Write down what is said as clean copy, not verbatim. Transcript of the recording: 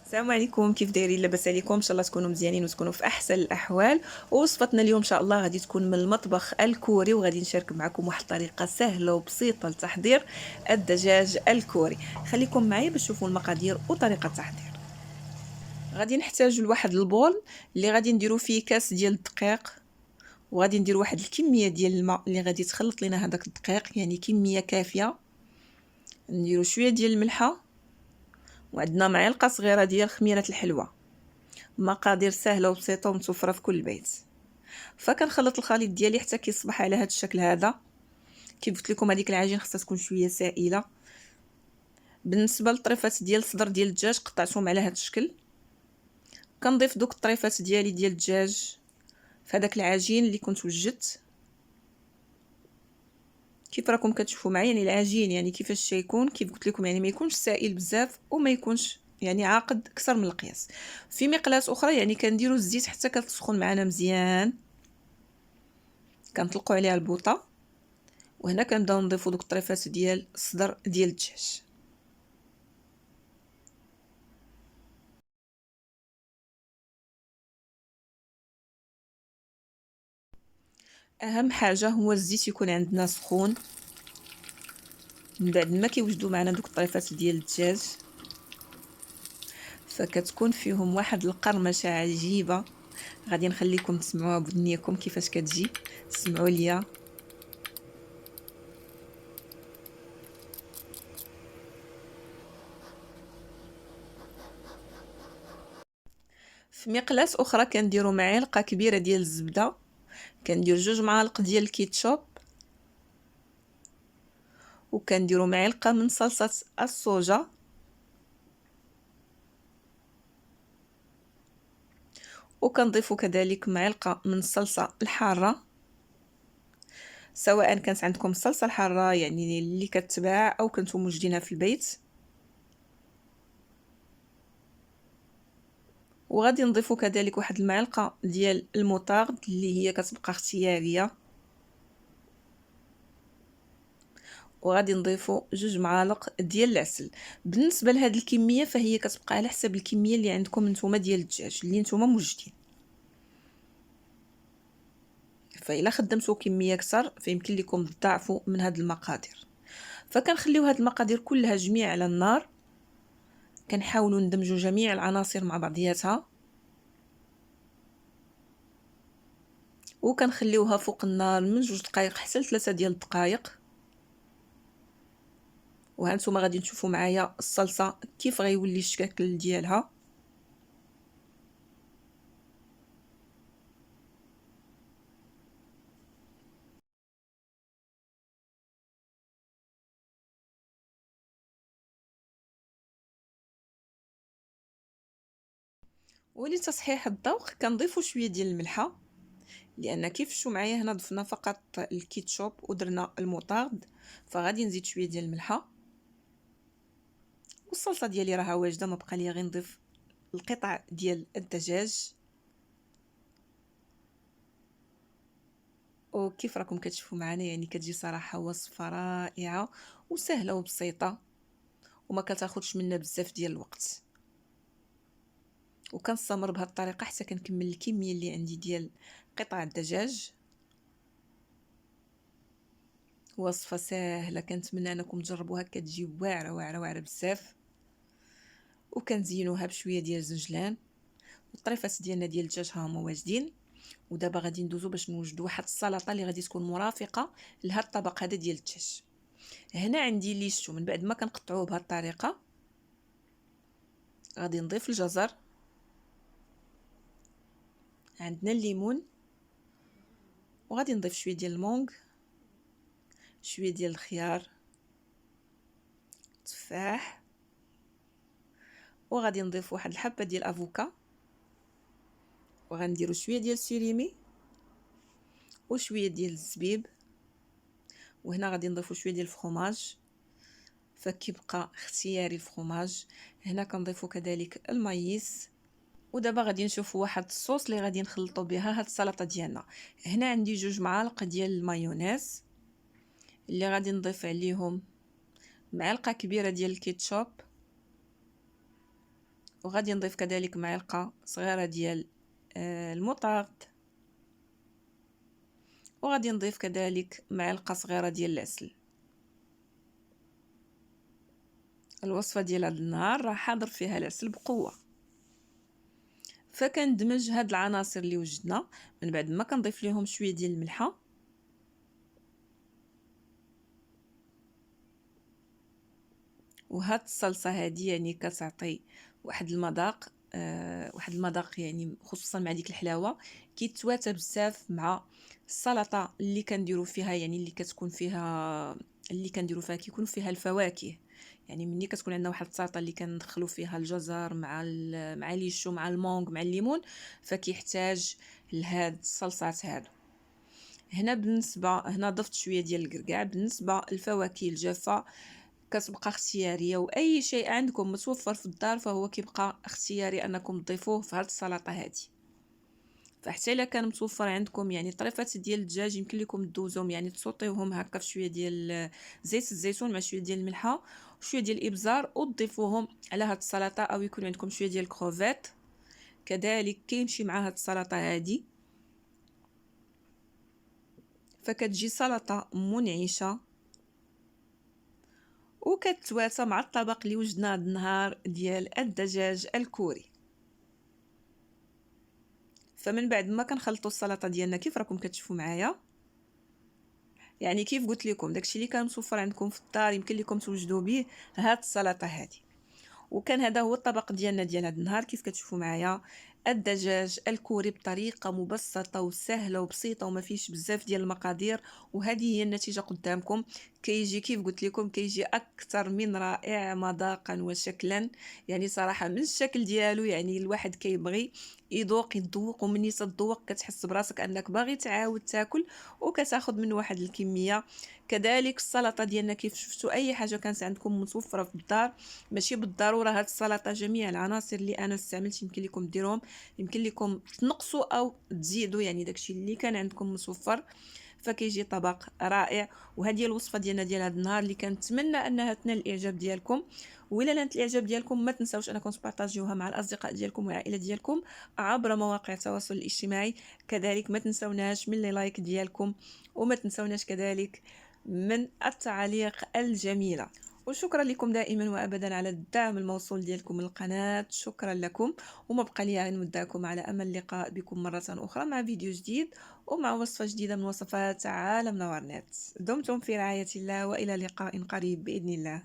السلام عليكم، كيف دايرين؟ لاباس عليكم؟ ان شاء الله تكونوا مزيانين وتكونوا في احسن الاحوال. ووصفتنا اليوم ان شاء الله غادي تكون من المطبخ الكوري، وغادي نشارك معكم واحد الطريقه سهله وبسيطه لتحضير الدجاج الكوري. خليكم معايا باش تشوفوا المقادير وطريقه التحضير. غادي نحتاج لواحد البول اللي غادي نديرو فيه كاس ديال الدقيق، وغادي ندير واحد الكميه ديال الماء اللي غادي تخلط لنا هذاك الدقيق، يعني كميه كافيه. نديرو شويه ديال الملحه، وعندنا معلقه صغيره ديال خميره الحلوه. مقادير سهله وبسيطه ومتوفره في كل بيت. فكنخلط الخليط ديالي حتى كيصبح على هذا الشكل هذا. كيف قلت لكم هذيك العجين خصها تكون شويه سائله. بالنسبه للطريفات ديال الصدر ديال الدجاج قطعتهم على هذا الشكل. كنضيف دوك الطريفات ديالي ديال الدجاج في هذاك العجين اللي كنت وجدت. كيف راكم كتشوفوا معايا، يعني العجين يعني كيفاش يكون، كيف قلت لكم يعني ما يكونش سائل بزاف وما يكونش يعني عاقد اكثر من القياس. في مقلاة اخرى يعني كنديروا الزيت حتى كتسخن معنا مزيان، كنطلقوا عليها البوطه. وهنا كنبداو نضيفوا دوك الطريفات ديال الصدر ديال الدجاج. اهم حاجه هو الزيت يكون عندنا سخون. من بعد ما كيوجدوا معنا دوك الطريفات ديال الدجاج فكتكون فيهم واحد القرمشه عجيبه. غادي نخليكم تسمعوها بودنيكم كيفاش كتجي. سمعوا ليا. في مقلاة اخرى كنديروا معلقه كبيره ديال الزبده، كندير 2 معالق ديال الكيتشوب، وكنديروا معلقه من صلصه الصوجا، وكنضيفوا كذلك معلقه من الصلصه الحاره. سواء كانت عندكم الصلصه الحاره يعني اللي كتباع او كنتم موجدينها في البيت. وغادي نضيفوا كذلك واحد المعلقه ديال الموطارد اللي هي كتبقى اختياريه. وغادي نضيفوا 2 معالق ديال العسل. بالنسبه لهاد الكميه فهي كتبقى على حسب الكميه اللي عندكم نتوما ديال الدجاج اللي نتوما موجدين. فإلا خدمتوا كميه اكثر فيمكن لكم تضاعفوا من هاد المقادير. فكنخليو هاد المقادير كلها جميع على النار. كنحاولوا ندمجوا جميع العناصر مع بعضياتها، وكنخليوها فوق النار من 2 دقائق حتى ل3 ديال الدقائق. وهانتوما غادي تشوفوا معايا الصلصه كيف غيولي الشكل ديالها. ولتصحيح الذوق كنضيفوا شويه ديال الملحه، لان كيف شو معايا هنا ضفنا فقط الكيتشوب ودرنا الموطارد، فغادي نزيد شويه ديال الملحه. والصلصه ديالي راها واجده، ما بقى لي غير نضيف القطع ديال الدجاج. وكيف راكم كتشوفوا معنا يعني كتجي صراحه وصفه رائعه وسهله وبسيطه، وما كتاخذش منا بزاف ديال الوقت. وكنستمر بهذه الطريقه حتى كنكمل الكميه اللي عندي ديال قطع الدجاج. وصفه سهله كنتمنى انكم تجربوها، كتجي واعره واعره واعره بزاف. وكنزينوها بشويه ديال الزنجلان. الطريفات ديالنا ديال الدجاج ها هما واجدين. ودابا غادي ندوزو باش نوجدوا واحد السلطه اللي غادي تكون مرافقه لهذا الطبق هذا ديال الدجاج. هنا عندي ليستو، من بعد ما كنقطعوه بهذه الطريقه غادي نضيف الجزر، عندنا الليمون، وغادي نضيف شويه ديال المونغ، شويه ديال الخيار، تفاح، وغادي نضيف واحد الحبه ديال افوكا، وغنديروا شويه ديال السيريمي وشويه ديال الزبيب. وهنا غادي نضيفوا شويه ديال الفرomاج، فكيبقى اختياري الفرomاج. هنا كنضيفوا كذلك المايس. ودابا غادي نشوفوا واحد الصوص اللي غادي نخلطوا بها هاد السلطه ديالنا. هنا عندي 2 معالق ديال المايونيز اللي غادي نضيف عليهم معلقه كبيره ديال الكيتشوب، وغادي نضيف كذلك معلقة صغيرة ديال المطارد، وغادي نضيف كذلك معلقة صغيرة ديال العسل. الوصفة ديال هذا النهار راه حاضر فيها العسل بقوة. فكندمج هاد العناصر اللي وجدنا من بعد ما كنضيف ليهم شويه ديال الملحه، وهاد الصلصه هذه يعني كتعطي واحد المذاق واحد المذاق يعني خصوصا مع ديك الحلاوه كيتواتى بزاف مع السلطه اللي كنديروا فيها، يعني اللي كنديروا فيها كيكون فيها الفواكه. يعني ملي كتكون عندنا واحد السلطه اللي كندخلوا فيها الجزر مع مع ليشو مع المونغ مع الليمون، فكيحتاج لهاد الصلصات هادو. هنا ضفت شويه ديال الكركاع. بالنسبه للفواكه الجافه كتبقى اختياريه، واي شيء عندكم متوفر في الدار فهو كيبقى اختياري انكم تضيفوه في هذه السلطه هذه. فحتى الا كان متوفر عندكم يعني طريفات ديال الدجاج يمكن لكم دوزوهم، يعني تصوطيوهم هكا في شويه ديال زيت الزيتون مع شويه ديال الملحه وشويه ديال الابزار وتضيفوهم على هذه السلطه، او يكون عندكم شويه ديال الكروفيت كذلك كيمشي مع هذه السلطه هذه. فكتجي سلطه منعشه وكتواتى مع الطبق اللي وجدنا هذا النهار ديال الدجاج الكوري. فمن بعد ما كنخلطوا السلطه ديالنا كيف راكم كتشوفوا معايا، يعني كيف قلت لكم داكشي اللي كان مصفر عندكم في الدار يمكن لكم توجدوا به هاد السلطه هذه. وكان هذا هو الطبق ديالنا ديال هذا النهار كيف كتشوفوا معايا، الدجاج الكوري بطريقه مبسطه وسهله وبسيطه وما فيش بزاف ديال المقادير، وهذه هي النتيجه قدامكم. كيجي كيف قلت لكم كيجي اكثر من رائع مذاقا وشكلا، يعني صراحه من الشكل ديالو يعني الواحد كيبغي يذوق ومني تذوق كتحس براسك انك باغي تعاود تاكل وكتاخذ من واحد الكميه. كذلك السلطه ديالنا كيف شفتوا اي حاجه كانت عندكم متوفره في الدار، ماشي بالضروره هاد السلطه جميع العناصر اللي انا استعملت يمكن لكم ديروهم، يمكن لكم تنقصوا او تزيدوا يعني داكشي اللي كان عندكم متوفر. فكيجي طبق رائع. وهذه الوصفه ديالنا ديال هذا النهار اللي كنتمنى انها تنال الاعجاب ديالكم، وإلا نالت الاعجاب ديالكم ما تنساوش انكم تبارطاجيوها مع الاصدقاء ديالكم والعائله ديالكم عبر مواقع التواصل الاجتماعي. كذلك ما تنساوناش من لايك ديالكم، وما تنساوناش كذلك من التعاليق الجميله. وشكرا لكم دائما وابدا على الدعم الموصول ديالكم للقناه، شكرا لكم. وما بقى لي غير نودعكم على امل اللقاء بكم مره اخرى مع فيديو جديد ومع وصفه جديده من وصفات عالم نوارنت. دمتم في رعايه الله والى لقاء قريب باذن الله.